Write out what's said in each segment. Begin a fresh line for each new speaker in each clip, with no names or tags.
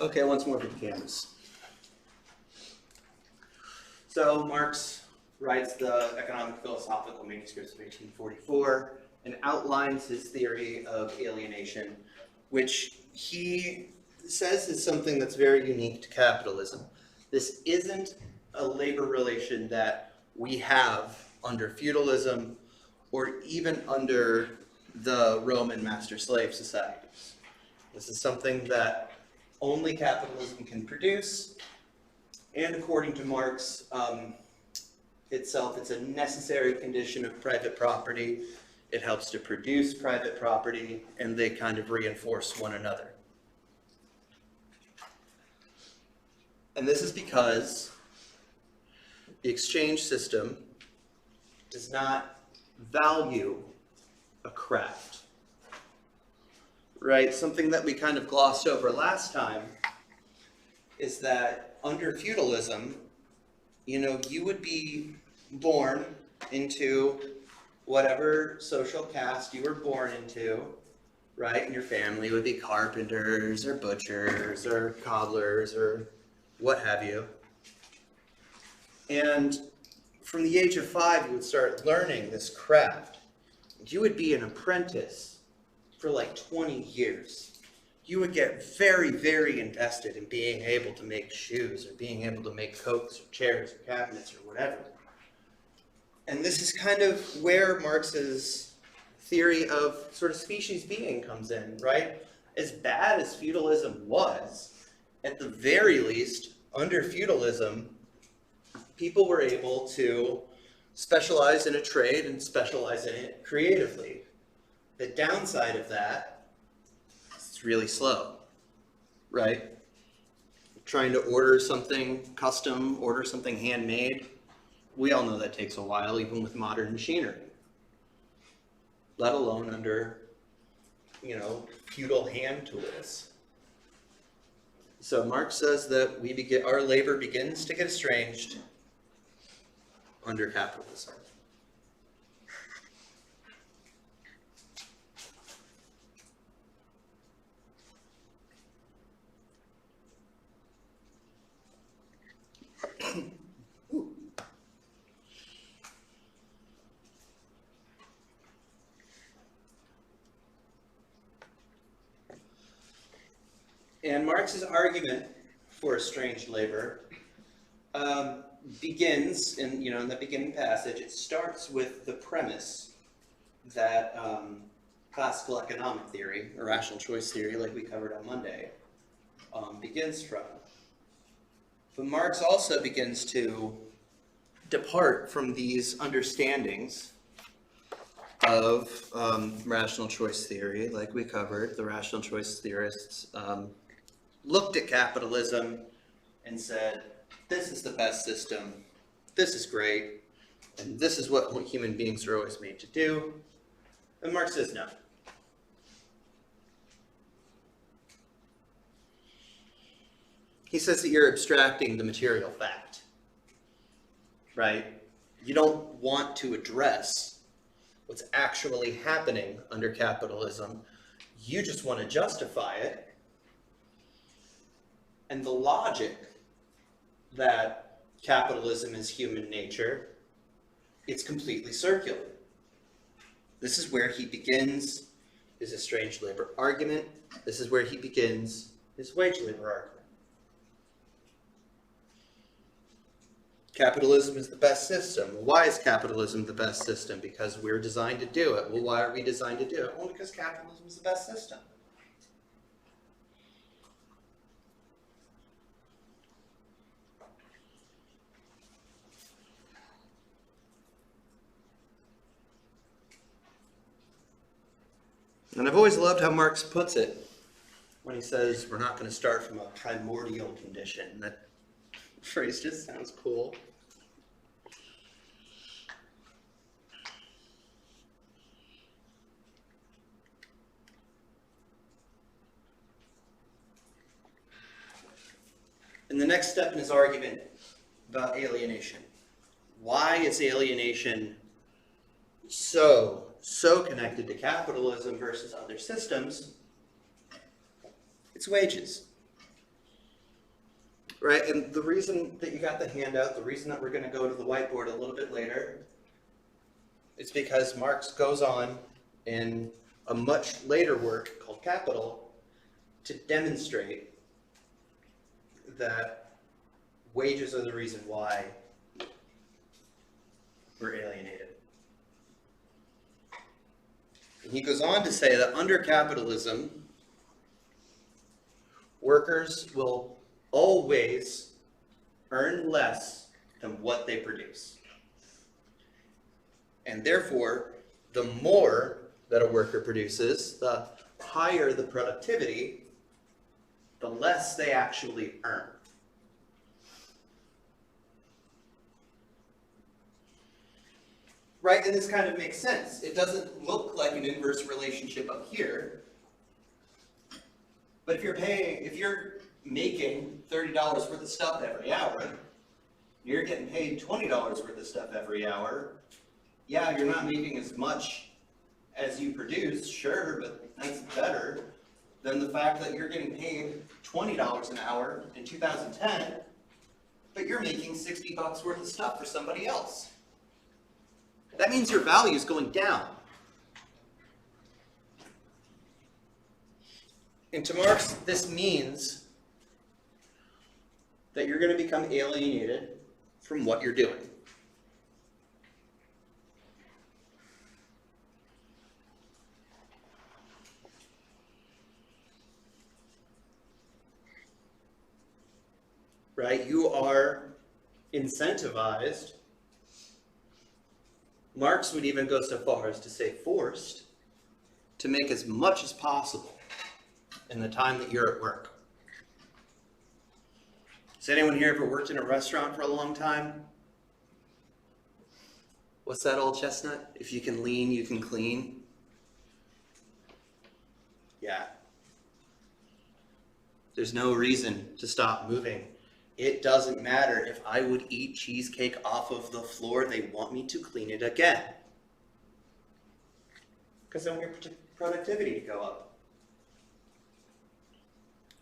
Okay, once more for the cameras. So Marx writes the Economic Philosophical Manuscripts of 1844 and outlines his theory of alienation, which he says is something that's very unique to capitalism. This isn't a labor relation that we have under feudalism or even under the Roman master-slave societies. This is something that only capitalism can produce, and according to Marx itself, it's a necessary condition of private property. It helps to produce private property, and they kind of reinforce one another. And this is because the exchange system does not value a craft. Right? Something that we kind of glossed over last time is that under feudalism, you would be born into whatever social caste you were born into, right? And your family would be carpenters or butchers or cobblers or what have you. And from the age of 5, you would start learning this craft. You would be an apprentice for like 20 years. You would get very, very invested in being able to make shoes or being able to make coats or chairs or cabinets or whatever. And this is kind of where Marx's theory of sort of species being comes in, right? As bad as feudalism was, at the very least, under feudalism, people were able to specialize in a trade and specialize in it creatively. The downside of that is it's really slow, right? Trying to order something custom, order something handmade, we all know that takes a while, even with modern machinery, let alone under, feudal hand tools. So Marx says that our labor begins to get estranged under capitalism. And Marx's argument for estranged labor begins in the beginning passage. It starts with the premise that classical economic theory, or rational choice theory, like we covered on Monday, begins from. But Marx also begins to depart from these understandings of rational choice theory, like we covered. The rational choice theorists looked at capitalism and said, this is the best system, this is great, and this is what human beings are always made to do. And Marx says no. He says that you're abstracting the material fact, right? You don't want to address what's actually happening under capitalism. You just want to justify it. And the logic that capitalism is human nature, it's completely circular. This is where he begins his estranged labor argument. This is where he begins his wage labor argument. Capitalism is the best system. Why is capitalism the best system? Because we're designed to do it. Well, why are we designed to do it? Well, because capitalism is the best system. And I've always loved how Marx puts it when he says we're not going to start from a primordial condition. That phrase just sounds cool. And the next step in his argument about alienation. Why is alienation so connected to capitalism versus other systems? It's wages. right? And the reason that you got the handout, the reason that we're going to go to the whiteboard a little bit later, is because Marx goes on in a much later work called Capital to demonstrate that wages are the reason why we're alienated. And he goes on to say that under capitalism, workers will always earn less than what they produce. And therefore, the more that a worker produces, the higher the productivity, the less they actually earn. Right, and this kind of makes sense. It doesn't look like an inverse relationship up here, but if you're making $30 worth of stuff every hour, you're getting paid $20 worth of stuff every hour. Yeah, you're not making as much as you produce, sure, but that's better than the fact that you're getting paid $20 an hour in 2010, but you're making $60 worth of stuff for somebody else. That means your value is going down. And to Marx, this means that you're going to become alienated from what you're doing. Right? You are incentivized. Marx would even go so far as to say forced to make as much as possible in the time that you're at work. Has anyone here ever worked in a restaurant for a long time? What's that old chestnut? If you can lean, you can clean. Yeah. There's no reason to stop moving. It doesn't matter if I would eat cheesecake off of the floor, they want me to clean it again. Because I want your productivity to go up.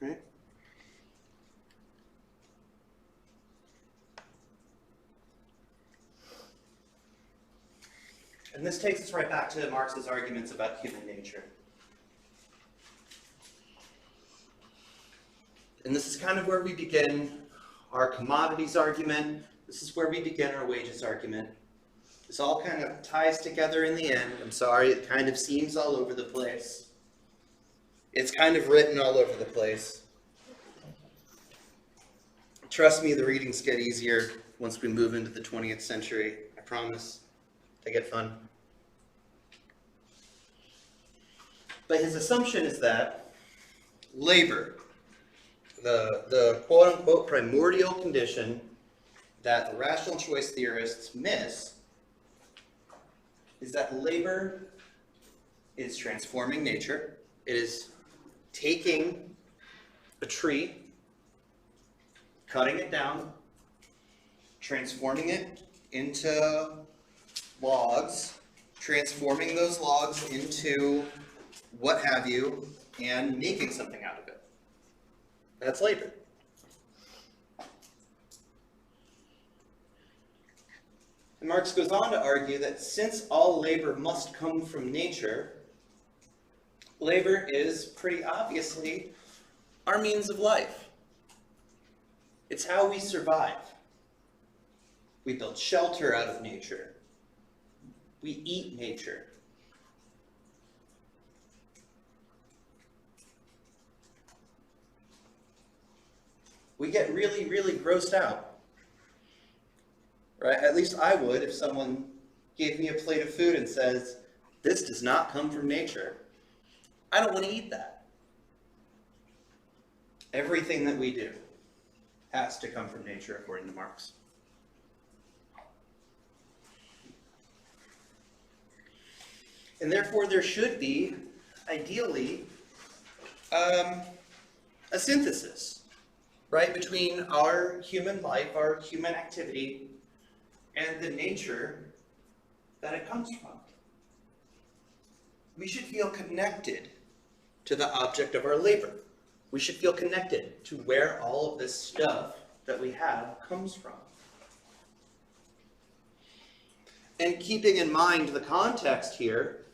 Right? And this takes us right back to Marx's arguments about human nature. And this is kind of where we begin our commodities argument. This is where we begin our wages argument. This all kind of ties together in the end. I'm sorry, it kind of seems all over the place. It's kind of written all over the place. Trust me, the readings get easier once we move into the 20th century. I promise. They get fun. But his assumption is that labor, the quote-unquote primordial condition that the rational choice theorists miss, is that labor is transforming nature. It is taking a tree, cutting it down, transforming it into logs, transforming those logs into what have you, and making something out of it. That's labor. And Marx goes on to argue that since all labor must come from nature, labor is pretty obviously our means of life. It's how we survive. We build shelter out of nature. We eat nature. We get really, really grossed out. Right? At least I would if someone gave me a plate of food and says, this does not come from nature. I don't want to eat that. Everything that we do has to come from nature, according to Marx. And therefore, there should be, ideally, a synthesis, right, between our human life, our human activity, and the nature that it comes from. We should feel connected to the object of our labor. We should feel connected to where all of this stuff that we have comes from. And keeping in mind the context here,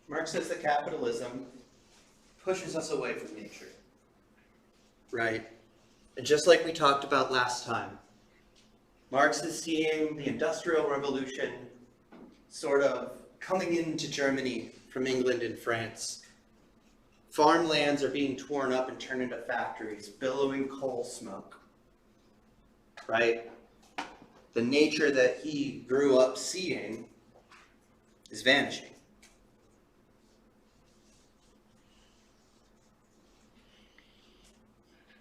Marx says that capitalism pushes us away from nature, right? And just like we talked about last time, Marx is seeing the Industrial Revolution sort of coming into Germany from England and France. Farmlands are being torn up and turned into factories, billowing coal smoke, right? The nature that he grew up seeing is vanishing.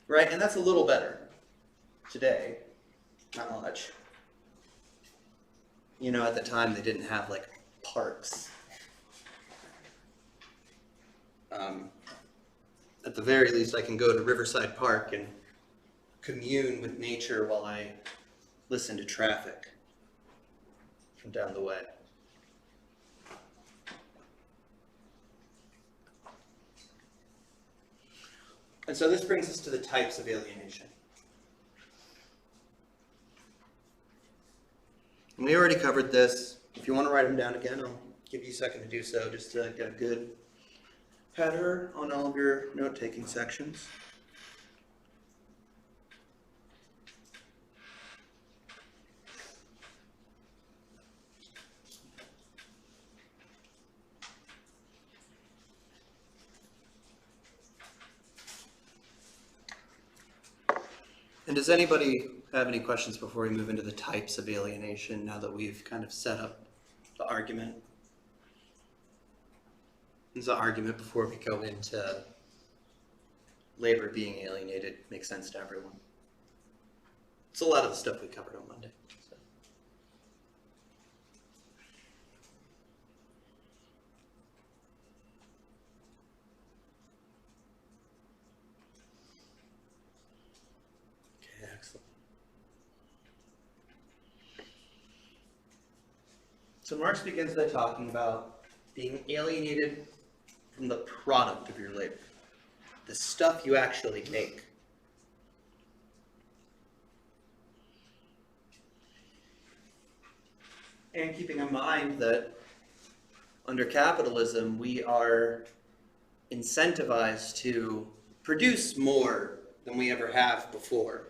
Right, and that's a little better today, not much. You know, at the time they didn't have like parks. At the very least, I can go to Riverside Park and commune with nature while I listen to traffic from down the way. And so this brings us to the types of alienation. And we already covered this. If you want to write them down again, I'll give you a second to do so, just to get a good header on all of your note-taking sections. And does anybody have any questions before we move into the types of alienation, now that we've kind of set up the argument? This is the argument before we go into labor being alienated makes sense to everyone. It's a lot of the stuff we covered on Monday. So. Okay, excellent. So Marx begins by talking about being alienated from the product of your labor, the stuff you actually make. And keeping in mind that under capitalism, we are incentivized to produce more than we ever have before,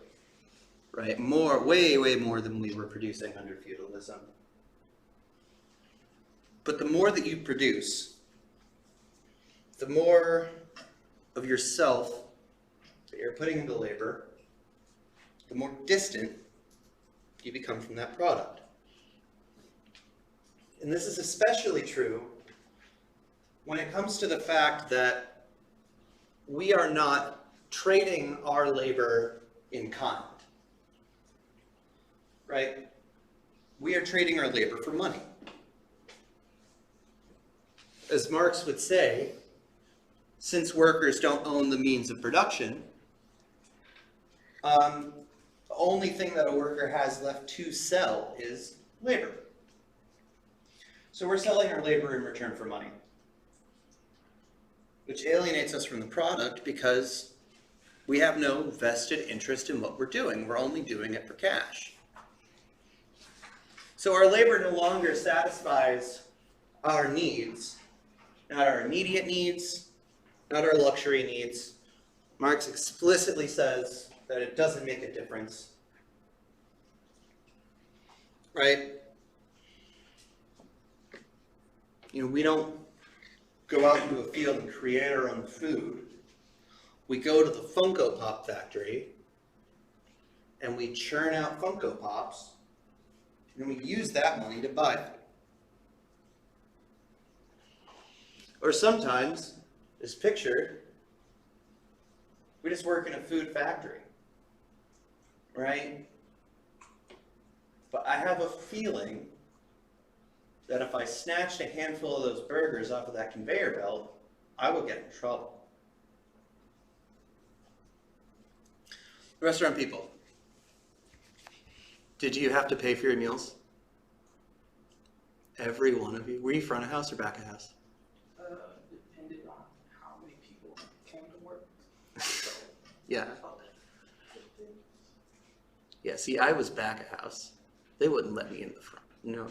right? More, way, way more than we were producing under feudalism. But the more that you produce, the more of yourself that you're putting into labor, the more distant you become from that product. And this is especially true when it comes to the fact that we are not trading our labor in kind, right? We are trading our labor for money. As Marx would say, since workers don't own the means of production, the only thing that a worker has left to sell is labor. So we're selling our labor in return for money, which alienates us from the product because we have no vested interest in what we're doing. We're only doing it for cash. So our labor no longer satisfies our needs, not our immediate needs, not our luxury needs. Marx explicitly says that it doesn't make a difference, right? You know, we don't go out into a field and create our own food. We go to the Funko Pop factory and we churn out Funko Pops and we use that money to buy food. Or sometimes, as pictured, we just work in a food factory, right? But I have a feeling that if I snatched a handful of those burgers off of that conveyor belt, I would get in trouble. Restaurant people, did you have to pay for your meals? Every one of you? Were you front of house or back of house?
Depended on how many people came to work.
Yeah.
Yeah, see, I was back of house. They wouldn't let me in the front. No,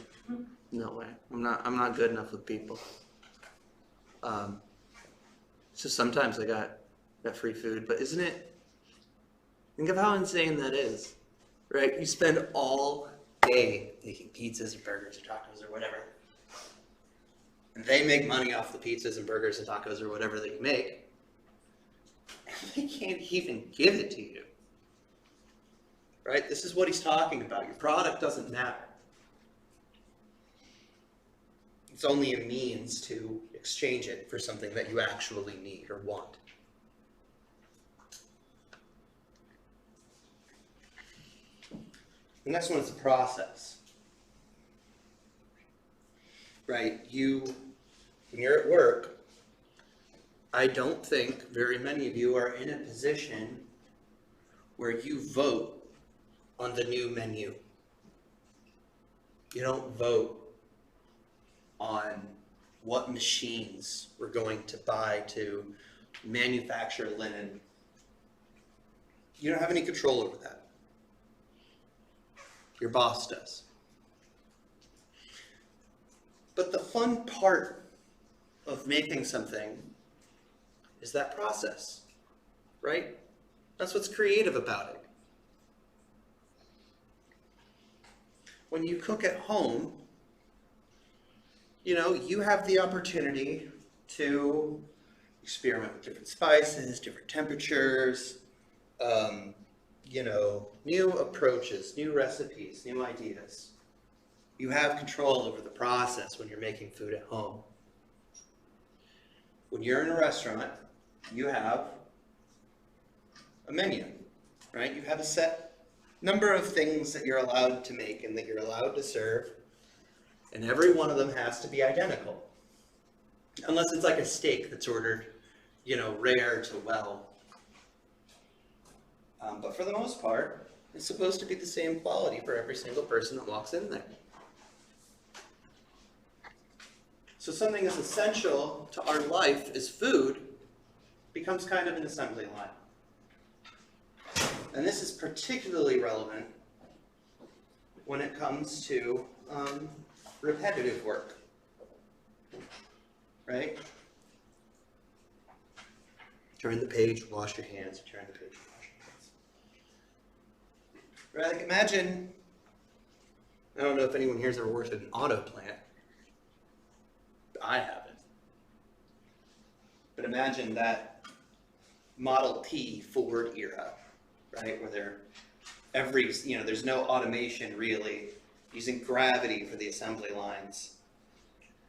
no way. I'm not good enough with people. So sometimes I got free food, but isn't it? Think of how insane that is, right? You spend all day making pizzas or burgers or tacos or whatever, and they make money off the pizzas and burgers and tacos or whatever that you make, and they can't even give it to you. Right? This is what he's talking about. Your product doesn't matter. It's only a means to exchange it for something that you actually need or want. The next one is the process. Right? When you're at work, I don't think very many of you are in a position where you vote on the new menu. You don't vote on what machines we're going to buy to manufacture linen. You don't have any control over that. Your boss does. But the fun part of making something is that process, right? That's what's creative about it. When you cook at home, you have the opportunity to experiment with different spices, different temperatures, new approaches, new recipes, new ideas. You have control over the process when you're making food at home. When you're in a restaurant, you have a menu, right? You have a set number of things that you're allowed to make and that you're allowed to serve, and every one of them has to be identical. Unless it's like a steak that's ordered, rare to well. But for the most part, it's supposed to be the same quality for every single person that walks in there. So something as essential to our life as food becomes kind of an assembly line. And this is particularly relevant when it comes to repetitive work, right? Turn the page, wash your hands, turn the page, wash your hands. Right, like imagine, I don't know if anyone here's ever worked at an auto plant. I haven't. But imagine that Model T Ford era, right? Where there's no automation really, using gravity for the assembly lines.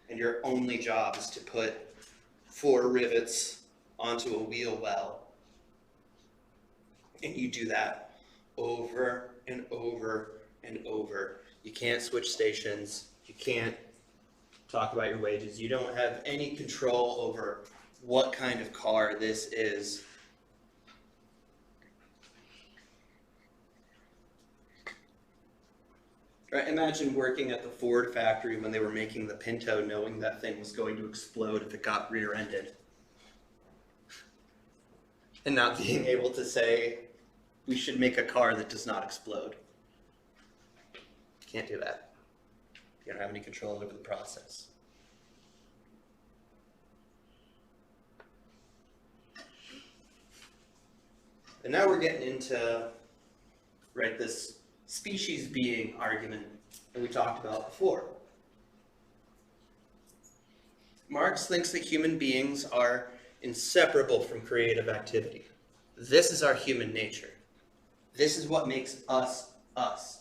And your only job is to put 4 rivets onto a wheel well. And you do that over and over and over. You can't switch stations. You can't talk about your wages. You don't have any control over what kind of car this is. Right, imagine working at the Ford factory when they were making the Pinto, knowing that thing was going to explode if it got rear-ended. And not being able to say, we should make a car that does not explode. Can't do that. You don't have any control over the process. And now we're getting into, right, this species being argument that we talked about before. Marx thinks that human beings are inseparable from creative activity. This is our human nature. This is what makes us us.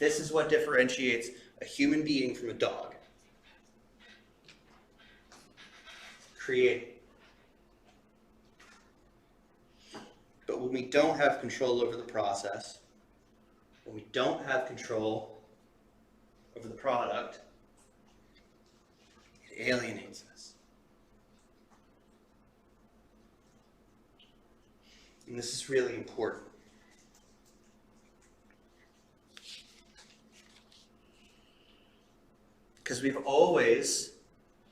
This is what differentiates a human being from a dog. Creating. But when we don't have control over the process, when we don't have control over the product, it alienates us. And this is really important. Because we've always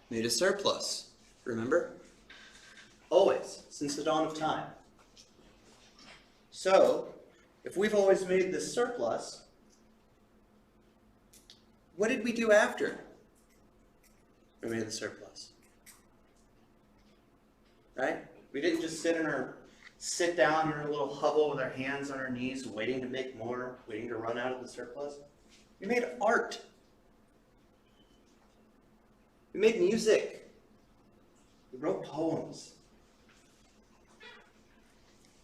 made a surplus, remember? Always, since the dawn of time. So,
If we've always made this surplus, what did we do after we made the surplus? Right? We didn't just sit down in our little hovel with our hands on our knees, waiting to make more, waiting to run out of the surplus. We made art. We made music. We wrote poems.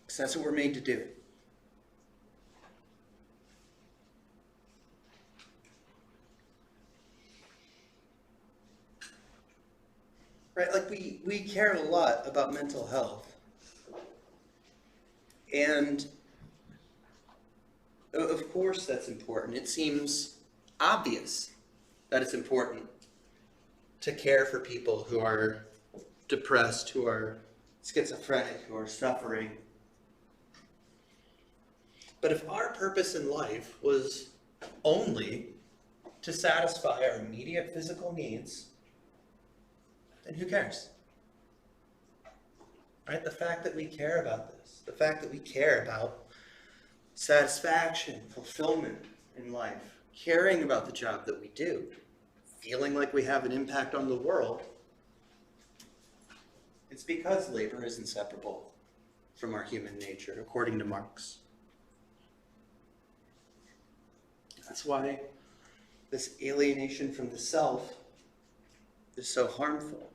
Because that's what we're made to do. Right, like we care a lot about mental health. And of course that's important. It seems obvious that it's important to care for people who are depressed, who are schizophrenic, who are suffering. But if our purpose in life was only to satisfy our immediate physical needs, then who cares? Right? The fact that we care about this, the fact that we care about satisfaction, fulfillment in life, caring about the job that we do, feeling like we have an impact on the world, it's because labor is inseparable from our human nature, according to Marx. That's why this alienation from the self is so harmful.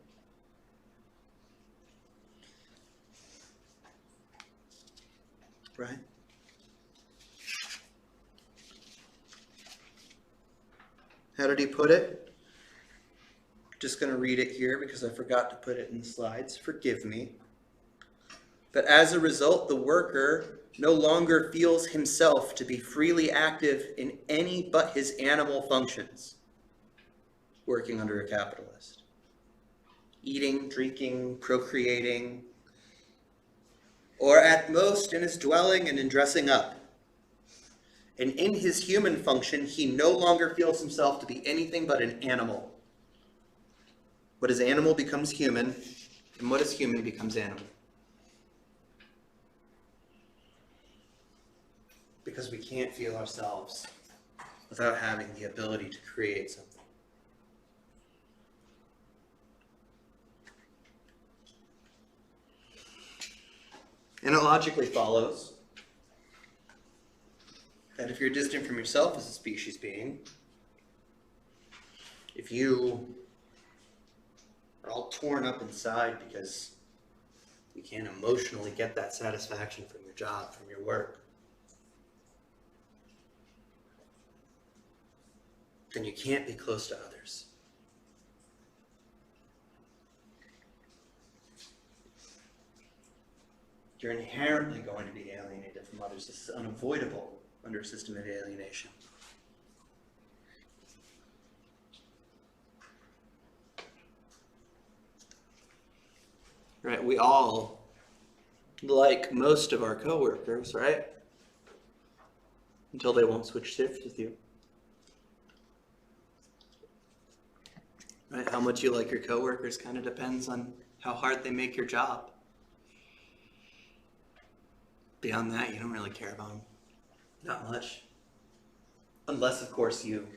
Right? How did he put it? Just going to read it here because I forgot to put it in the slides. Forgive me. But as a result, the worker no longer feels himself to be freely active in any but his animal functions, working under a capitalist. Eating, drinking, procreating, or at most in his dwelling and in dressing up. And in his human function, he no longer feels himself to be anything but an animal. What is animal becomes human, and what is human becomes animal. Because we can't feel ourselves without having the ability to create something. And it logically follows that if you're distant from yourself as a species being, if you are all torn up inside because you can't emotionally get that satisfaction from your job, from your work, then you can't be close to others. You're inherently going to be alienated from others. This is unavoidable under a system of alienation. Right? We all like most of our coworkers, right? Until they won't switch shifts with you. Right? How much you like your coworkers kind of depends on how hard they make your job. Beyond that, you don't really care about them. Not much. Unless, of course, you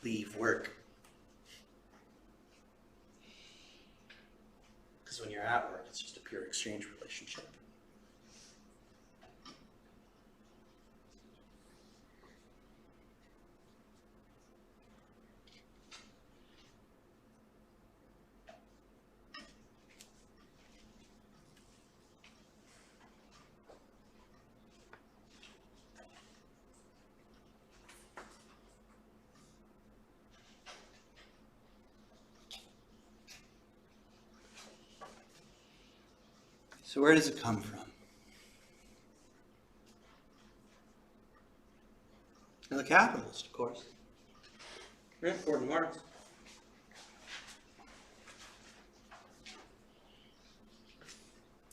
leave work. Because when you're at work, it's just a pure exchange relationship. So where does it come from? And the capitalist, of course. Yeah, according to Marx.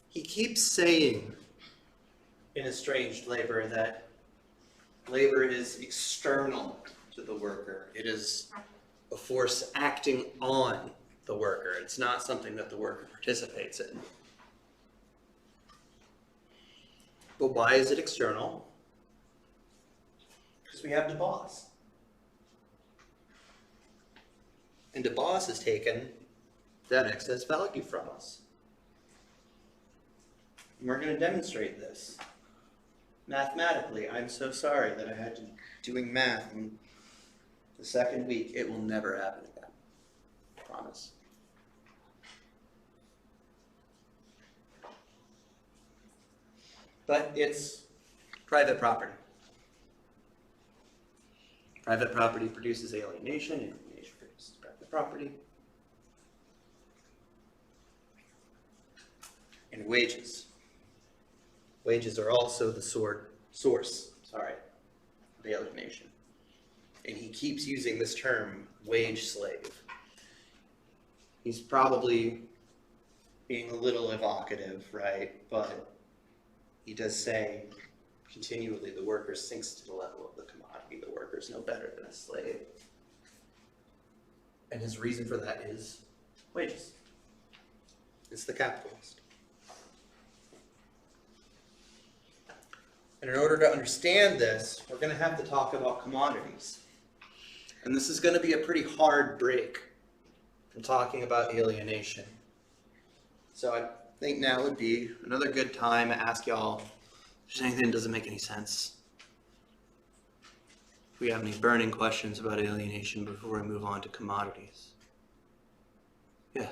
He keeps saying in Estranged Labor that labor is external to the worker. It is a force acting on the worker. It's not something that the worker participates in. But why is it external?
Because we have the boss. And the boss has taken that excess value from us. And we're going to demonstrate this mathematically. I'm so sorry that I had to doing math in the second week. It will never happen again. I promise. But it's private property. Private property produces alienation, alienation produces private property. And wages. Wages are also the source of alienation. And he keeps using this term, wage slave. He's probably being a little evocative, right? But he does say continually the worker sinks to the level of the commodity. The worker is no better than a slave. And his reason for that is wages. It's the capitalist. And in order to understand this, we're going to have to talk about commodities. And this is going to be a pretty hard break from talking about alienation. So I think now would be another good time to ask y'all if there's anything that doesn't make any sense. If we have any burning questions about alienation before we move on to commodities. Yeah.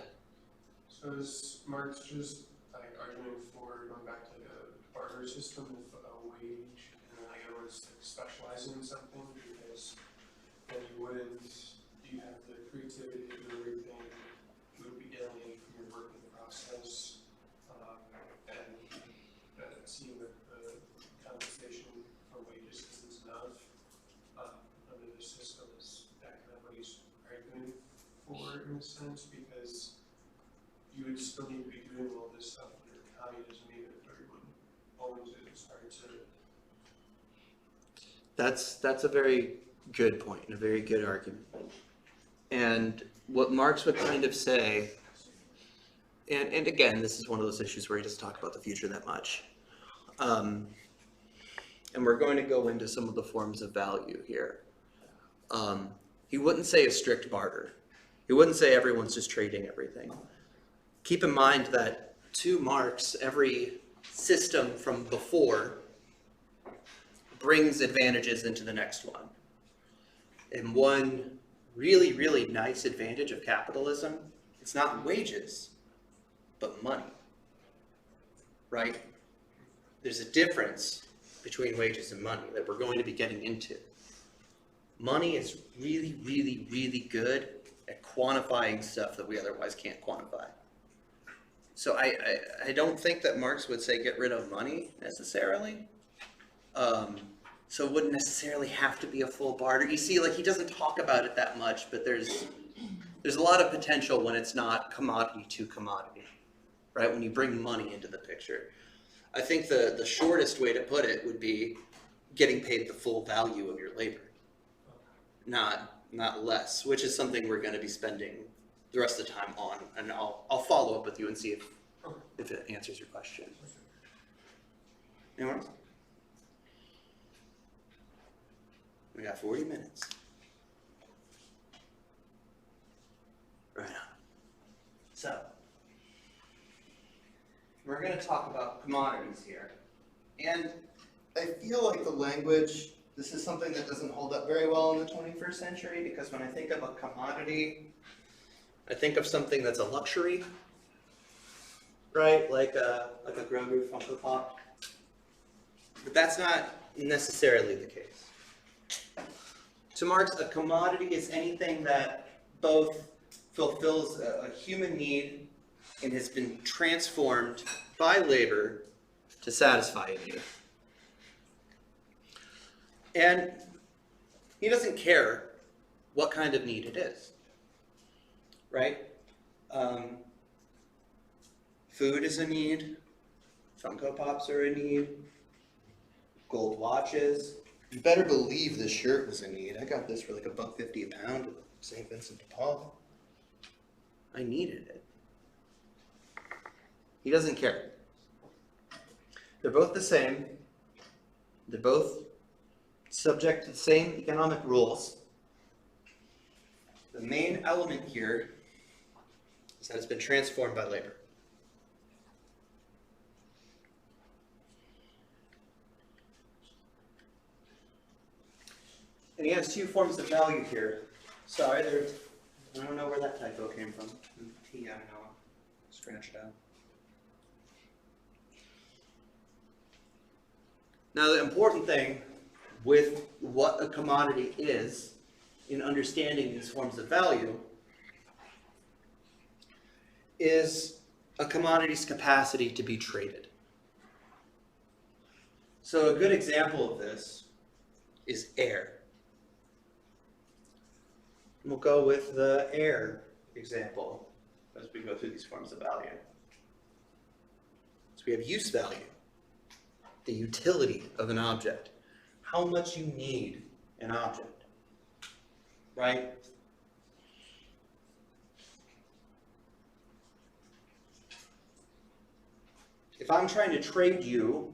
So is Marx just like arguing for going back to like a barter system with a wage, and then like everyone's like specializing in something, because then you have the creativity to do everything, you would be alienated from your working process, and it seemed that the compensation for wages isn't enough under the system. Is that kind of what he's arguing for in a sense? Because you would still need to be doing all this stuff under communism, even if everyone owns it. It's hard to.
That's a very good point and a very good argument. And what Marx would kind of say, and again, this is one of those issues where he doesn't talk about the future that much. And we're going to go into some of the forms of value here. He wouldn't say a strict barter. He wouldn't say everyone's just trading everything. Keep in mind that to Marx, every system from before brings advantages into the next one. And one really, really nice advantage of capitalism, it's not wages, but money, right? There's a difference between wages and money that we're going to be getting into. Money is really, really, really good at quantifying stuff that we otherwise can't quantify. So I don't think that Marx would say get rid of money necessarily. So it wouldn't necessarily have to be a full barter. You see, like he doesn't talk about it that much, but there's a lot of potential when it's not commodity to commodity, right? When you bring money into the picture. I think the shortest way to put it would be getting paid the full value of your labor, not less, which is something we're going to be spending the rest of the time on, and I'll follow up with you and see if it answers your question. Anyone else? We got 40 minutes. Right on. So, we're going to talk about commodities here. And I feel like the language, this is something that doesn't hold up very well in the 21st century, because when I think of a commodity, I think of something that's a luxury, right? Like a Grogu Funko Pop. But that's not necessarily the case. To Marx, a commodity is anything that both fulfills a human need and has been transformed by labor to satisfy a need. And he doesn't care what kind of need it is, right? Food is a need, Funko Pops are a need, gold watches. You better believe this shirt was a need. I got this for like $1.50 a pound at St. Vincent de Paul. I needed it. He doesn't care. They're both the same. They're both subject to the same economic rules. The main element here is that it's been transformed by labor. And he has two forms of value here. Sorry, I don't know where that typo came from. T, I don't know. Scratch it out. Now, the important thing with what a commodity is in understanding these forms of value is a commodity's capacity to be traded. So a good example of this is air. And we'll go with the air example as we go through these forms of value. So we have use value, the utility of an object, how much you need an object, right? If I'm trying to trade you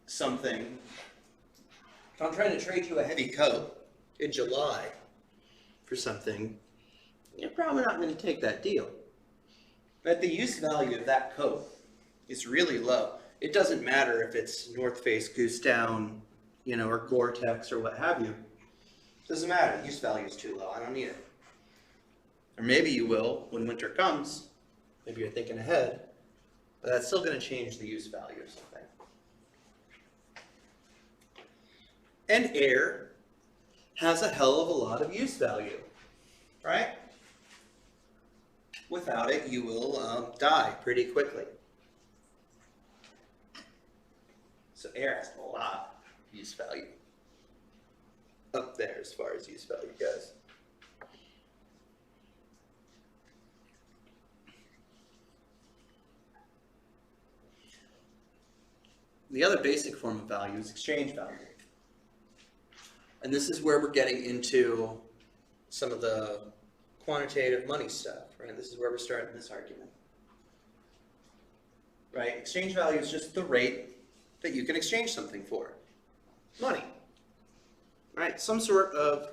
something, if I'm trying to trade you a heavy coat in July for something, you're probably not going to take that deal. But the use value of that coat is really low. It doesn't matter if it's North Face, Goose Down, or Gore-Tex or what have you. It doesn't matter. The use value is too low. I don't need it. Or maybe you will when winter comes. Maybe you're thinking ahead. But that's still going to change the use value of something. And air has a hell of a lot of use value, right? Without it, you will die pretty quickly. So air has a lot of use value. Up there as far as use value goes. The other basic form of value is exchange value. And this is where we're getting into some of the quantitative money stuff, right? This is where we're starting this argument. Right? Exchange value is just the rate that you can exchange something for. Money. Right? Some sort of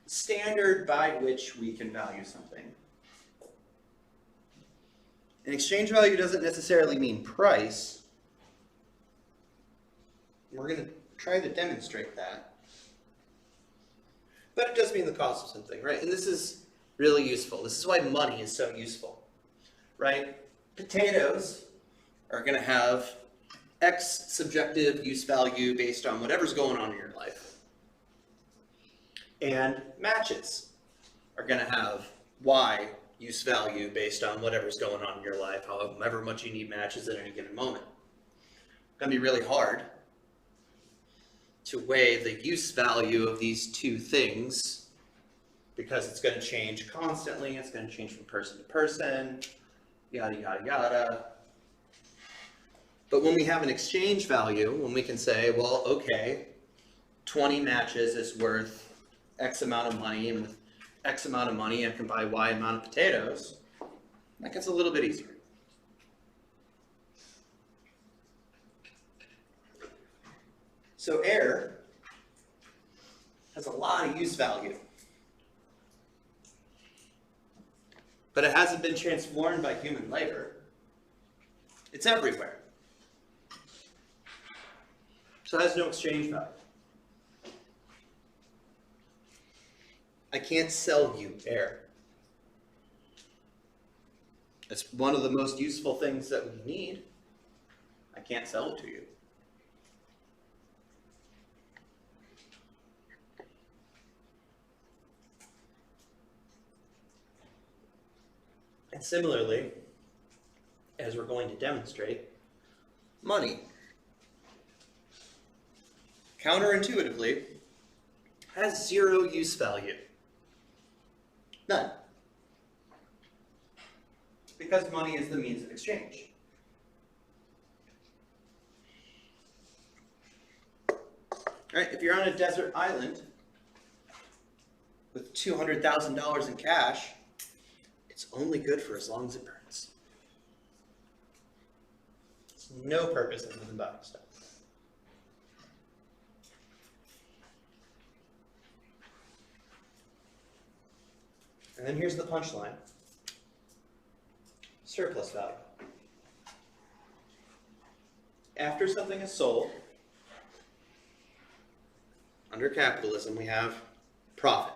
standard by which we can value something. And exchange value doesn't necessarily mean price. We're going to try to demonstrate that. But it does mean the cost of something, right? And this is really useful. This is why money is so useful, right? Potatoes are going to have X subjective use value based on whatever's going on in your life. And matches are going to have Y use value based on whatever's going on in your life, however much you need matches at any given moment. It's going to be really hard to weigh the use value of these two things because it's going to change constantly. It's going to change from person to person, yada, yada, yada. But when we have an exchange value, when we can say, well, okay, 20 matches is worth X amount of money, and with X amount of money I can buy Y amount of potatoes, that gets a little bit easier. So air has a lot of use value, but it hasn't been transformed by human labor. It's everywhere. So it has no exchange value. I can't sell you air. It's one of the most useful things that we need. I can't sell it to you. And similarly, as we're going to demonstrate, money, counterintuitively, has zero use value. None. Because money is the means of exchange. Right? If you're on a desert island with $200,000 in cash, it's only good for as long as it burns. There's no purpose other than buying stuff.
And then here's the punchline. Surplus value. After something is sold, under capitalism, we have profit.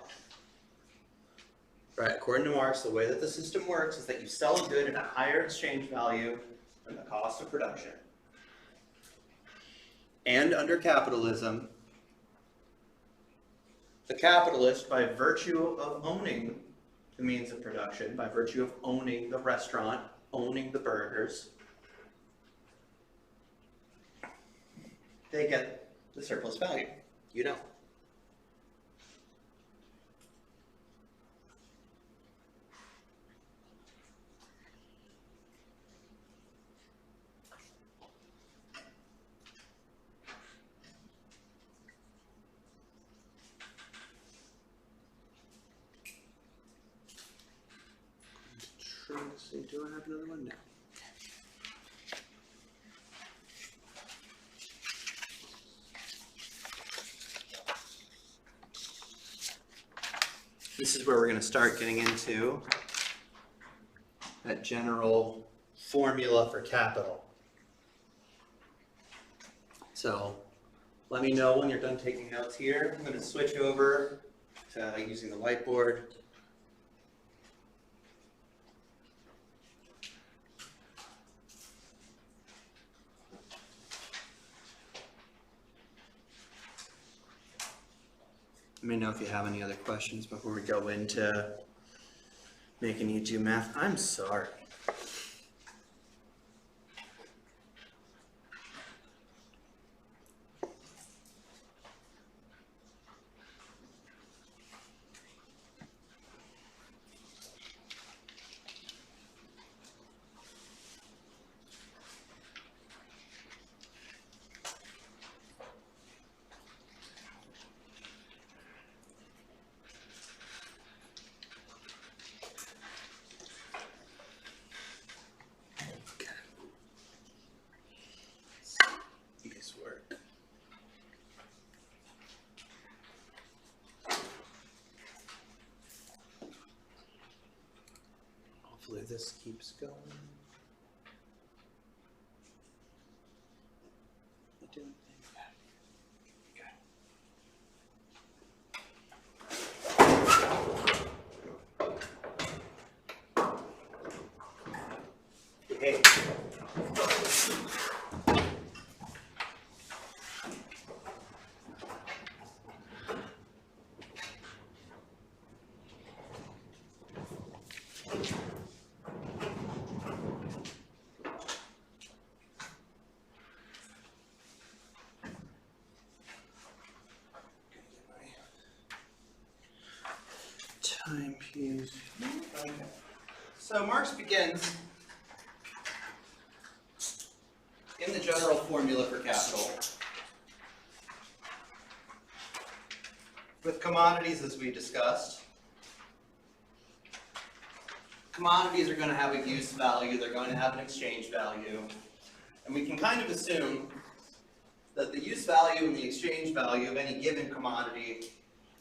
Right, according to Marx, the way that the system works is that you sell a good at a higher exchange value than the cost of production. And under capitalism, the capitalist, by virtue of owning the means of production, by virtue of owning the restaurant, owning the burgers, they get the surplus value. You don't. Do I have another one? No. This is where we're going to start getting into that general formula for capital. So let me know when you're done taking notes here. I'm going to switch over to using the whiteboard. Let me know if you have any other questions before we go into making you do math. I'm sorry. Hopefully this keeps going. Hey. Time piece. Okay. So Marx begins in the general formula for capital with commodities, as we discussed. Commodities are going to have a use value, they're going to have an exchange value, and we can kind of assume that the use value and the exchange value of any given commodity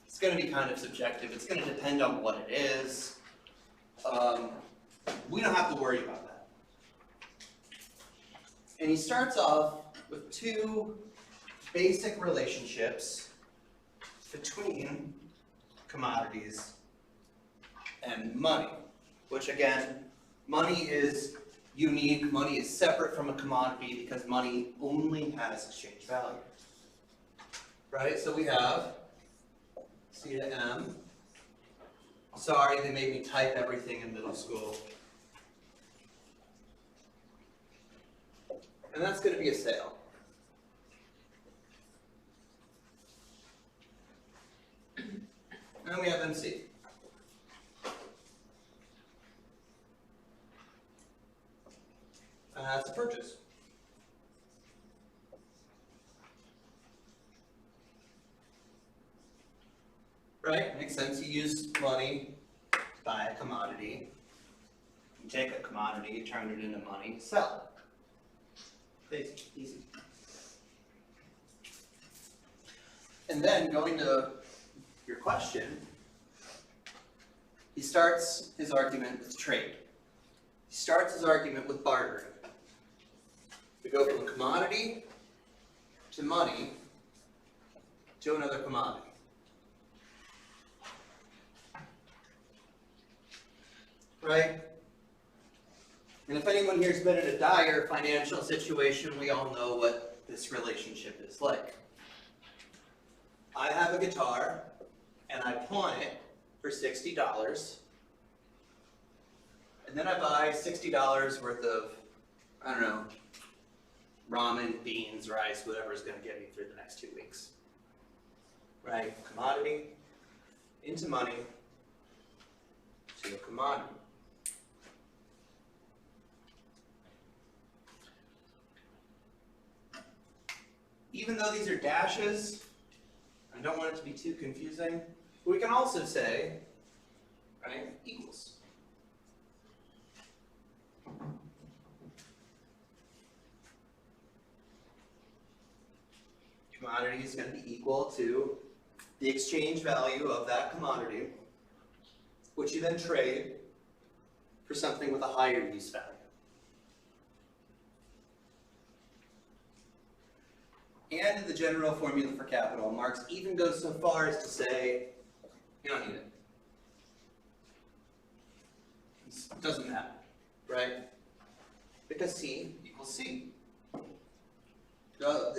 is going to be kind of subjective. It's going to depend on what it is. We don't have to worry about that. And he starts off with two basic relationships between commodities and money, which again, money is unique, money is separate from a commodity because money only has exchange value. Right, so we have C to M. Sorry, they made me type everything in middle school. And that's going to be a sale. And then we have MC. And that's a purchase. Right? Makes sense. You use money to buy a commodity. You take a commodity, you turn it into money, sell it. Basic, easy. And then going to your question,
he starts his argument with trade. He starts his argument with bartering. We go from a commodity to money to another commodity. Right? And if anyone here's been in a dire financial situation, we all know what this relationship is like. I have a guitar, and I pawn it for $60, and then I buy $60 worth of, I don't know, ramen, beans, rice, whatever is going to get me through the next 2 weeks. Right? Commodity into money to a commodity. Even though these are dashes, I don't want it to be too confusing, we can also say, right, equals. Commodity is going to be equal to the exchange value of that commodity, which you then trade for something with a higher use value. And in the general formula for capital, Marx even goes so far as to say, you don't need it. It doesn't matter, right? Because C equals C.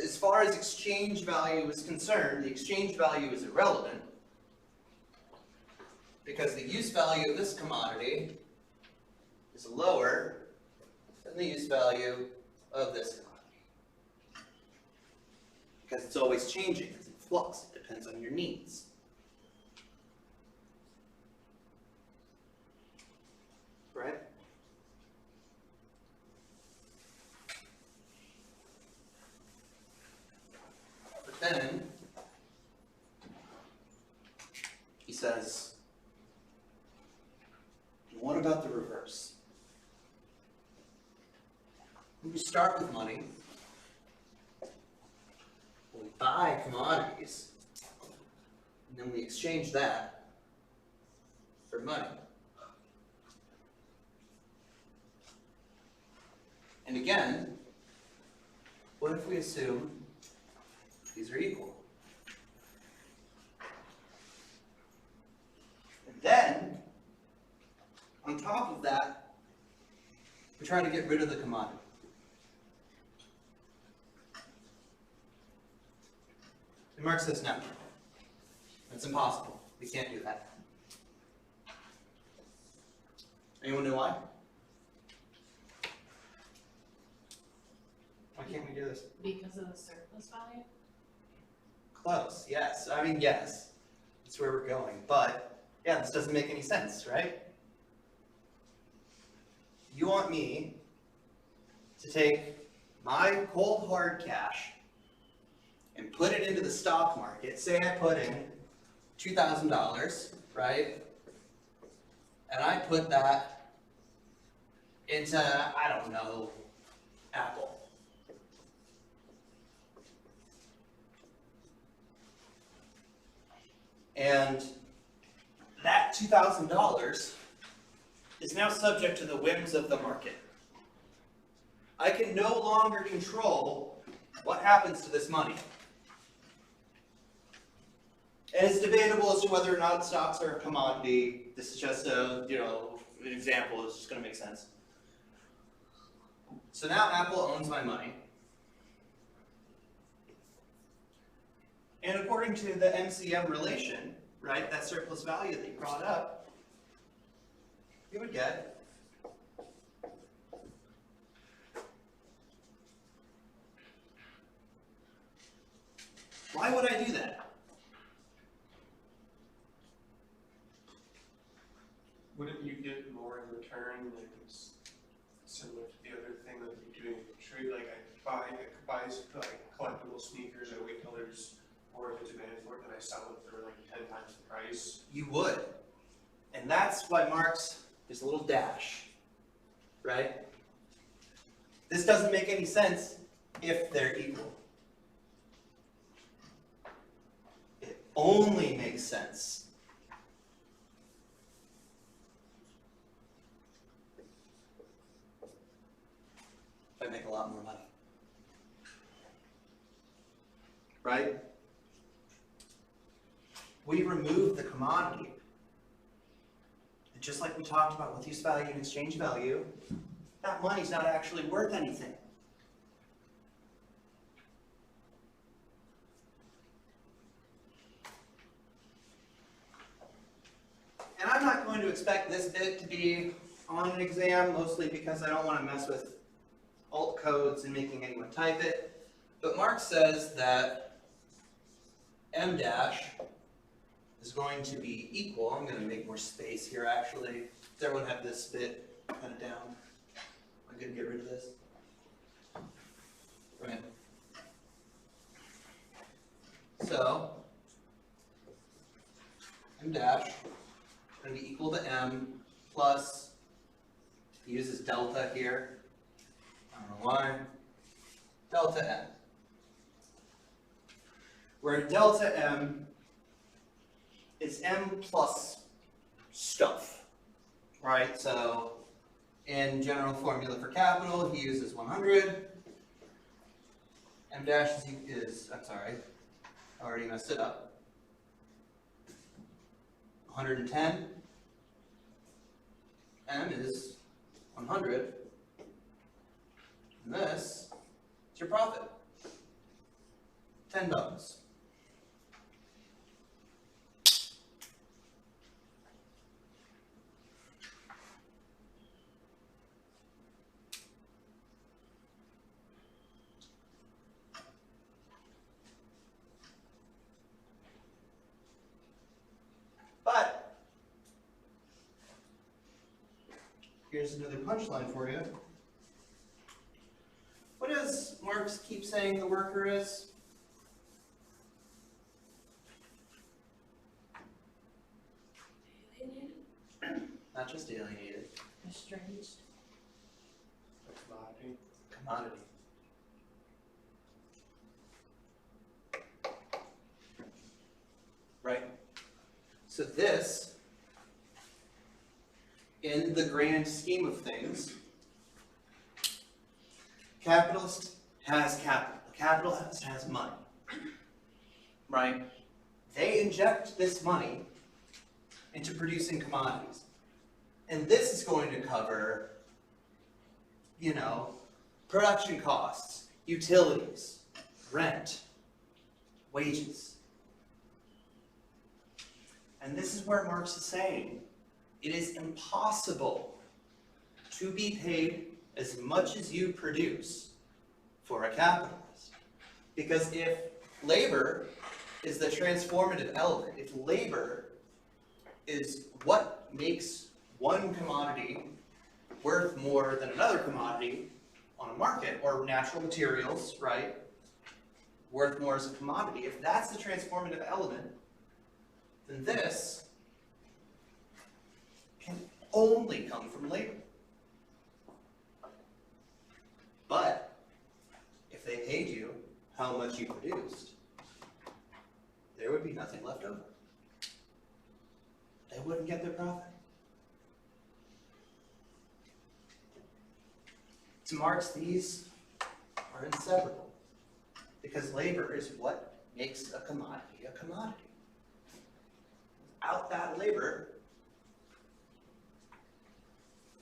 As far as exchange value is concerned, the exchange value is irrelevant because the use value of this commodity is lower than the use value of this commodity. Because it's always changing, it's in flux, it depends on your needs. Right? But then, he says, what about the reverse? We start with money. We buy commodities, and then we exchange that for money. And again, what if we assume these are equal? And then, on top of that, we try to get rid of the commodity. And Marx says no. That's impossible. We can't do that. Anyone know why? Why can't we do this?
Because of the surplus value?
Close, yes. I mean, yes. That's where we're going. But, yeah, this doesn't make any sense, right? You want me to take my cold hard cash and put it into the stock market. Say I put in $2,000, right? And I put that into, I don't know, Apple. And that $2,000 is now subject to the whims of the market. I can no longer control what happens to this money. And it's debatable as to whether or not stocks are a commodity. This is just a, an example. It's just going to make sense. So now Apple owns my money. And according to the MCM relation, right, that surplus value that you brought up, you would get why would I do that?
Wouldn't you get more in return? Like it's similar to the other thing that you're doing in trade. Like I could buy like collectible sneakers. I wait till there's more of a demand for it, then I sell it for like 10 times the price.
You would. And that's why Marx is a little dash, right? This doesn't make any sense if they're equal. It only makes sense
right? We remove the commodity. And just like we talked about with use value and exchange value, that money's not actually worth anything. And I'm not going to expect this bit to be on an exam, mostly because I don't want to mess with alt codes and making anyone type it. But Marx says that M dash is going to be equal. I'm going to make more space here actually. Does everyone have this bit kind of down? I'm going to get rid of this. Right. So, M dash is going to be equal to M plus, he uses delta here, I don't know why, delta M. Where delta M is M plus stuff, right? So in general formula for capital, he uses 100. M dash is I'm sorry, I already messed it up. 110. M is 100. And this is your profit. $10. But here's another punchline for you. What does Marx keep saying the worker is?
Alienated?
Not just alienated,
Estranged.
Commodity.
commodity. Right? So this, in the grand scheme of things, capitalist has capital. The capitalist has money. Right? They inject this money into producing commodities. And this is going to cover, you know, production costs, utilities, rent, wages. And this is where Marx is saying it is impossible to be paid as much as you produce for a capitalist. Because if labor is the transformative element, if labor is what makes one commodity worth more than another commodity on a market, or natural materials, right, worth more as a commodity, if that's the transformative element, then this can only come from labor. But if they paid you how much you produced, there would be nothing left over. They wouldn't get their profit. To Marx, these are inseparable, because labor is what makes a commodity a commodity. Without that labor,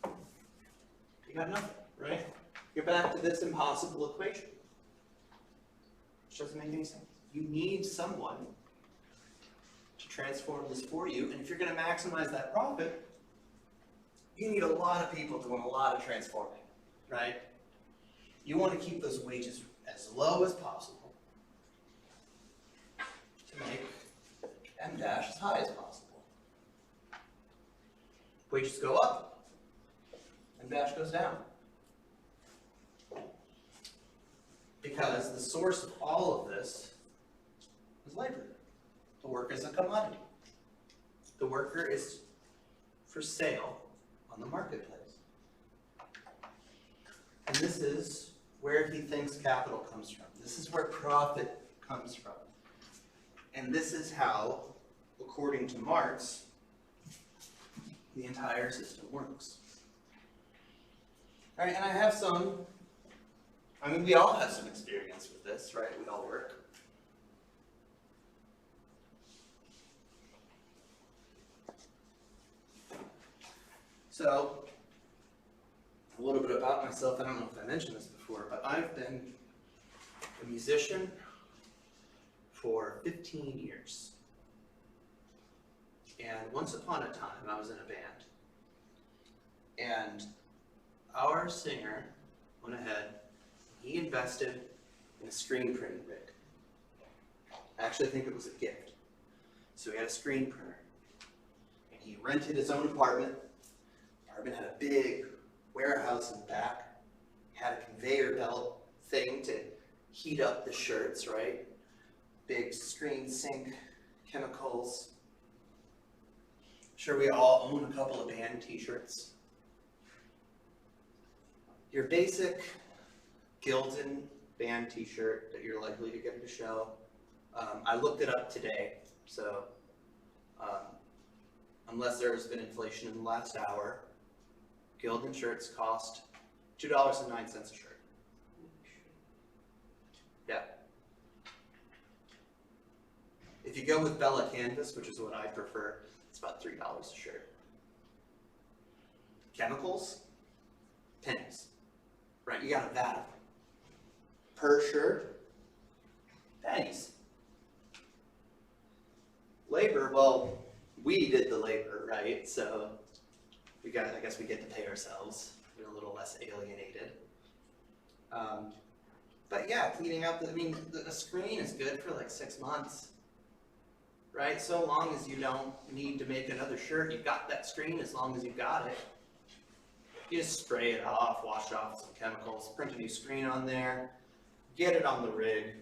you got nothing, right? You're back to this impossible equation, which doesn't make any sense. You need someone to transform this for you, and if you're going to maximize that profit, you need a lot of people doing a lot of transforming, right? You want to keep those wages as low as possible to make M dash as high as possible. Wages go up, M dash goes down. Because the source of all of this is labor. The worker is a commodity. The worker is for sale on the marketplace. And this is where he thinks capital comes from. This is where profit comes from. And this is how, according to Marx, the entire system works. All right, and I have some, I mean, we all have some experience with this, right? We all work.
So, a little bit about myself, I don't know if I mentioned this before, but I've been a musician for 15 years. And once upon a time, I was in a band. And our singer went ahead, he invested in a screen printing rig. I actually think it was a gift. So he had a screen printer. And he rented his own apartment. The apartment had a big warehouse in the back. Had a conveyor belt thing to heat up the shirts, right? Big screen sink, chemicals. Sure, we all own a couple of band t-shirts. Your basic Gildan band t-shirt that you're likely to get at a show. I looked it up today, so unless there's been inflation in the last hour, Gildan shirts cost $2.09 a shirt. Yeah. If you go with Bella Canvas, which is what I prefer, it's about $3 a shirt. Chemicals, pennies. Right, you got a vat of them. Per shirt, pennies. Labor, well, we did the labor, right? So I guess we get to pay ourselves. We're a little less alienated. But yeah, cleaning up, the screen is good for like 6 months. Right, so long as you don't need to make another shirt, you've got that screen as long as you've got it. You just spray it off, wash it off with some chemicals, print a new screen on there, get it on the rig,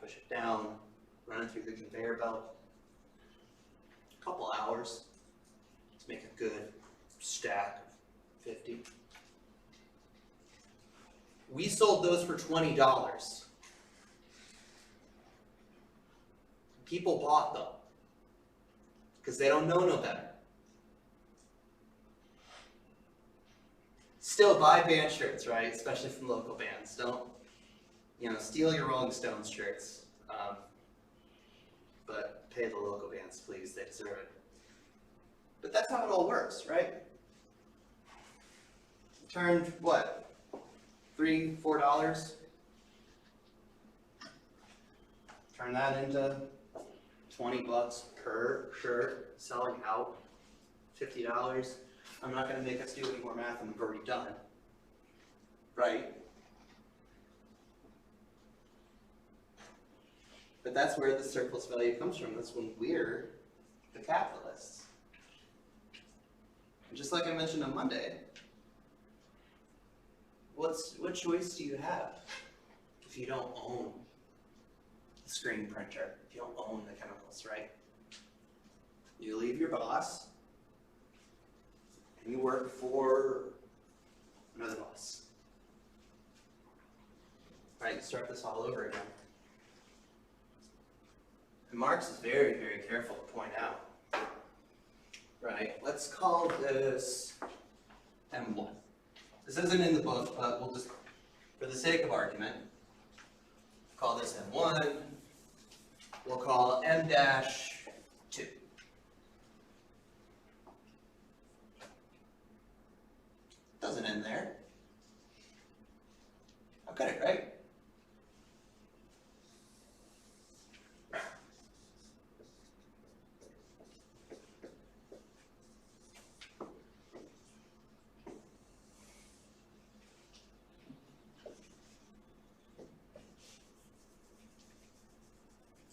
push it down, run it through the conveyor belt. A couple hours to make a good stack of 50. We sold those for $20. People bought them because they don't know no better. Still buy band shirts, right? Especially from local bands. Don't, steal your Rolling Stones shirts. But pay the local bands, please. They deserve it. But that's how it all works, right? Turned, what? $3, $4? Turn that into $20 per shirt, selling out, $50. I'm not going to make us do any more math than we've already done, right? But that's where the surplus value comes from. That's when we're the capitalists. And just like I mentioned on Monday, what choice do you have if you don't own the screen printer, if you don't own the chemicals, right? You leave your boss, and you work for another boss. Right, you start this all over again. And Marx is very, very careful to point out, right? Let's call this M1. This isn't in the book, but we'll just, for the sake of argument, call this M1. We'll call M-2. Doesn't end there. How could it, right?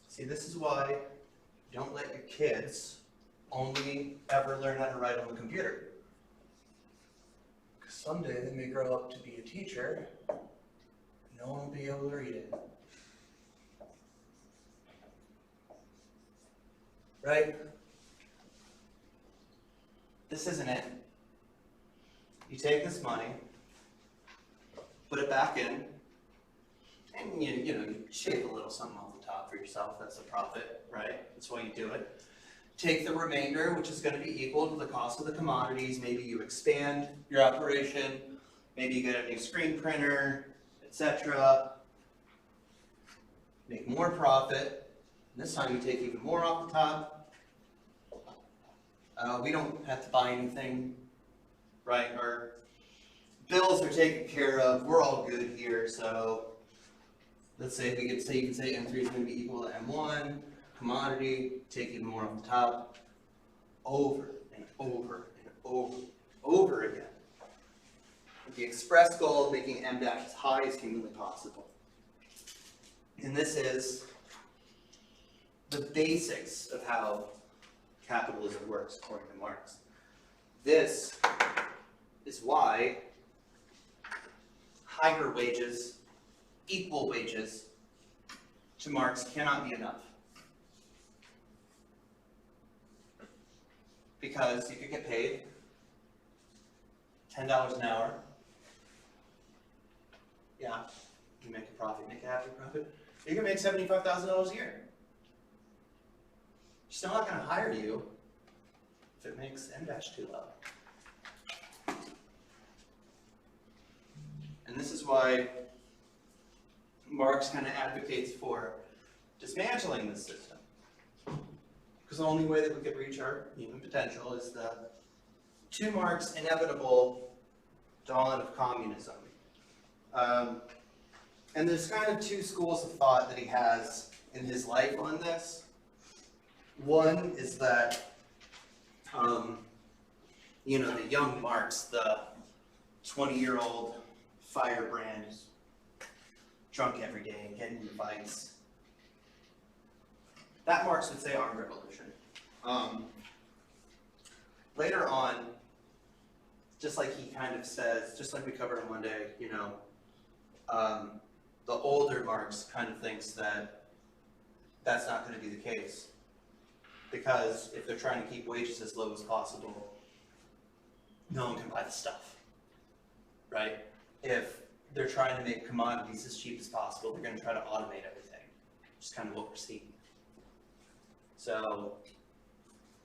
See, this is why you don't let your kids only ever learn how to write on the computer. Because someday they may grow up to be a teacher, and no one will be able to read it. Right? This isn't it. You take this money, put it back in, and you shave a little something off the top for yourself. That's the profit, right? That's why you do it. Take the remainder, which is going to be equal to the cost of the commodities. Maybe you expand your operation. Maybe you get a new screen printer, etc. Make more profit. And this time you take even more off the top. We don't have to buy anything
right? Our bills are taken care of, we're all good here, so let's say if we could say, you could say M3 is going to be equal to M1, commodity, take even more off the top, over and over and over again. With the express goal of making M dash as high as humanly possible. And this is the basics of how capitalism works, according to Marx. This is why higher wages, equal wages, to Marx cannot be enough. Because you could get paid $10 an hour. Yeah, you make a profit, make a happy profit. You can make $75,000 a year. Still not going to hire you if it makes M dash too low. And this is why Marx kind of advocates for dismantling this system. Because the only way that we could reach our human potential is the, to Marx, inevitable dawn of communism. And there's kind of two schools of thought that he has in his life on this. One is that, you know, the young Marx, the 20-year-old firebrand, drunk every day, getting in fights. That Marx would say armed revolution. Later on, just like he kind of says, just like we covered on Monday, you know, the older Marx kind of thinks that that's not going to be the case. Because if they're trying to keep wages as low as possible, no one can buy the stuff, right? If they're trying to make commodities as cheap as possible, they're going to try to automate everything, which is kind of what we're seeing. So,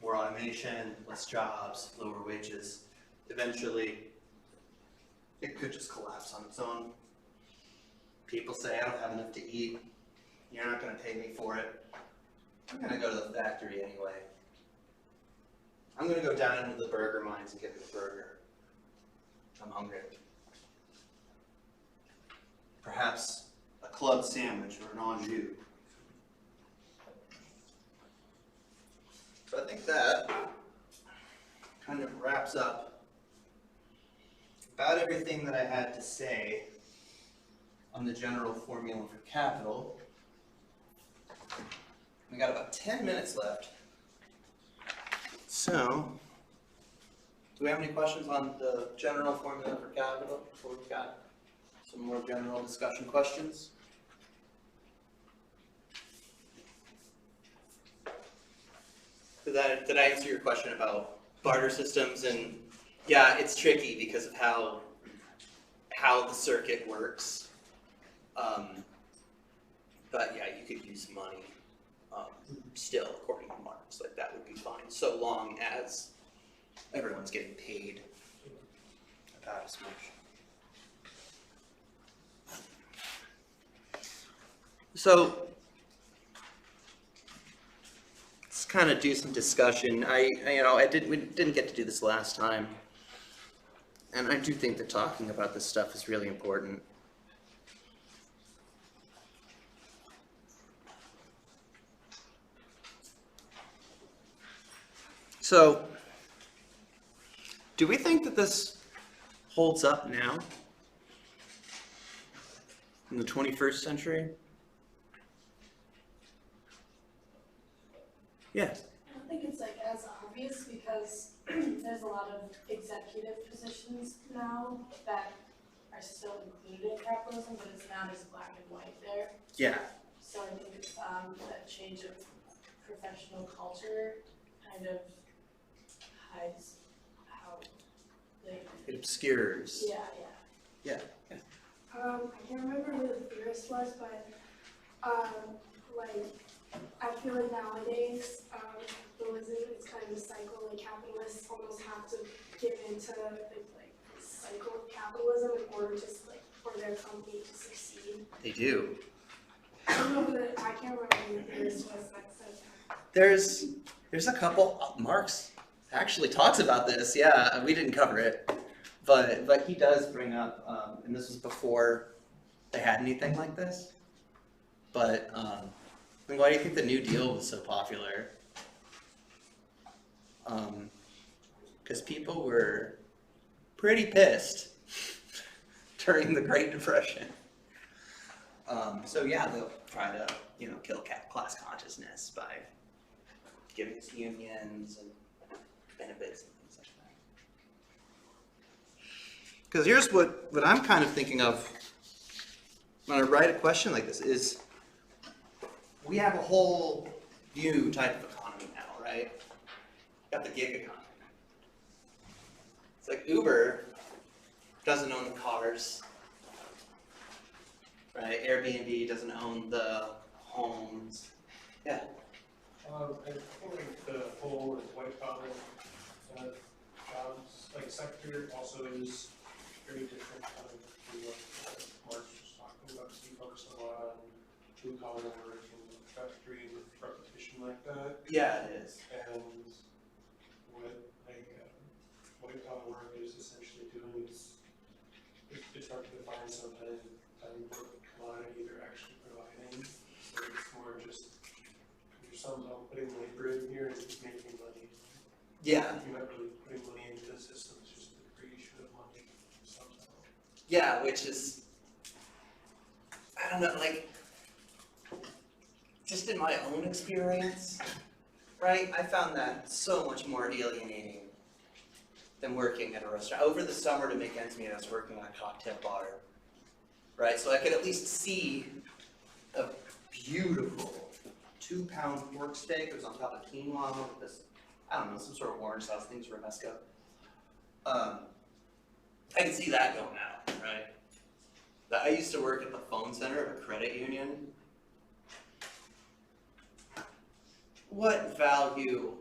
more automation, less jobs, lower wages. Eventually, it could just collapse on its own. People say, I don't have enough to eat. You're not going to pay me for it. I'm going to go to the factory anyway. I'm going to go down into the burger mines and get me a burger. I'm hungry. Perhaps a club sandwich or an au jus. So I think that kind of wraps up about everything that I had to say on the general formula for capital. We got about 10 minutes left. So, do we have any questions on the general formula for capital before we've got some more general discussion questions? Did I answer your question about barter systems? And yeah, it's tricky because of how the circuit works. But yeah, you could use money still, according to Marx. Like that would be fine, so long as everyone's getting paid about as much. So let's kind of do some discussion. We didn't get to do this last time, and I do think that talking about this stuff is really important. So, do we think that this holds up now in the 21st century? Yeah.
I don't think it's like as obvious because there's a lot of executive positions now that are still included in capitalism, but it's not as black and white there.
Yeah.
So I think that change of professional culture kind of hides how they.
It obscures.
Yeah.
Yeah.
I can't remember who the theorist was, but I feel like nowadays it's kind of a cycle. Like capitalists almost have to give into the cycle of capitalism in order to for their company to succeed.
They do.
I don't know I can't remember who the theorist was that said that.
There's a couple. Marx actually talks about this. Yeah, we didn't cover it.
But he does bring up, and this was before they had anything like this, but like, why do you think the New Deal was so popular? Because people were pretty pissed during the Great Depression. So yeah, they'll try to, kill class consciousness by giving us unions and benefits and things like that. Because here's what I'm kind of thinking of when I write a question like this is, we have a whole new type of economy now, right? Got the gig economy. It's like Uber doesn't own the cars, right? Airbnb doesn't own the homes. Yeah.
I feel like the whole white collar jobs sector also is very different from what Marx was talking about. He focused a lot on blue collar work and factory and repetition like that.
Yeah, it is.
And what white collar work is essentially doing is it's hard to define sometimes what commodity they're actually providing. So it's more just you're somehow putting labor in here and just making money.
Yeah.
You're not really putting money into the system, it's just the creation of money somehow.
Yeah, which is, I don't know, just in my own experience, right? I found that so much more alienating than working at a restaurant. Over the summer, to make ends meet, I was working at a cocktail bar, right? So I could at least see a beautiful 2-pound pork steak. It was on top of quinoa with this, I don't know, some sort of orange sauce, things romesco. I can see that going out, right? I used to work at the phone center of a credit union. What value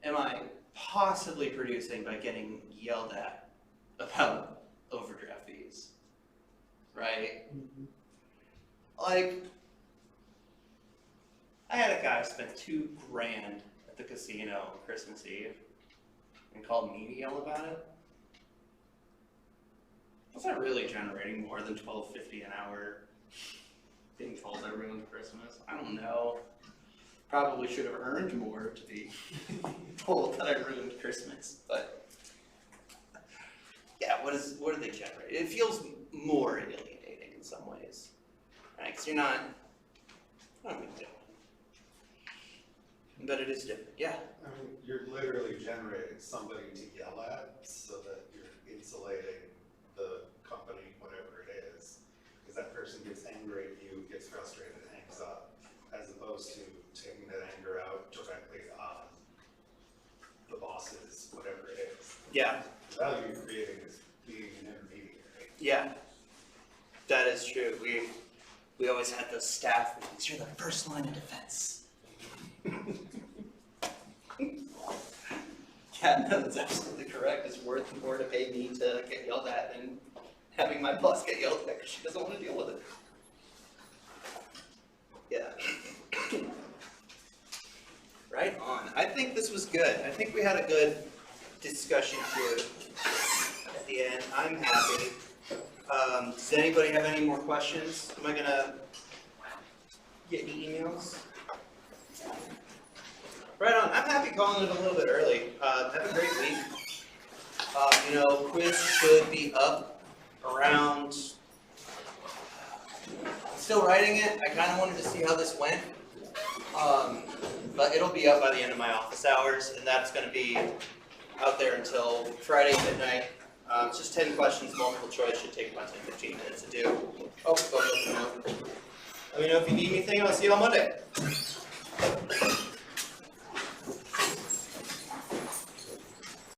am I possibly producing by getting yelled at about overdraft fees, right? Like, I had a guy spend $2,000 at the casino on Christmas Eve and called me to yell about it. Was I really generating more than $12.50 an hour being told I ruined Christmas? I don't know. Probably should have earned more to be told that I ruined Christmas, but yeah, what do they generate? It feels more alienating in some ways, right? Because you're not, I don't mean to, but it is different, yeah.
I mean, you're literally generating somebody to yell at so that you're insulating the company, whatever it is, because that person gets angry at you, gets frustrated, hangs up, as opposed to taking that anger out directly on the bosses, whatever it is.
Yeah.
The value you're creating is being an intermediary.
Yeah, that is true. We always had those staff meetings. You're the first line of defense. Yeah, no, that's absolutely correct. It's worth more to pay me to get yelled at than having my boss get yelled at because she doesn't want to deal with it. Yeah. Right on. I think this was good. I think we had a good discussion here at the end. I'm happy. Does anybody have any more questions? Am I gonna get any emails? Right on. I'm happy calling it a little bit early. Have a great week. Quiz should be up around. Still writing it. I kind of wanted to see how this went. But it'll be up by the end of my office hours, and that's going to be out there until Friday midnight. It's just 10 questions, multiple choice, should take about 10-15 minutes to do. Oh, let me know if you need anything, I'll see you on Monday.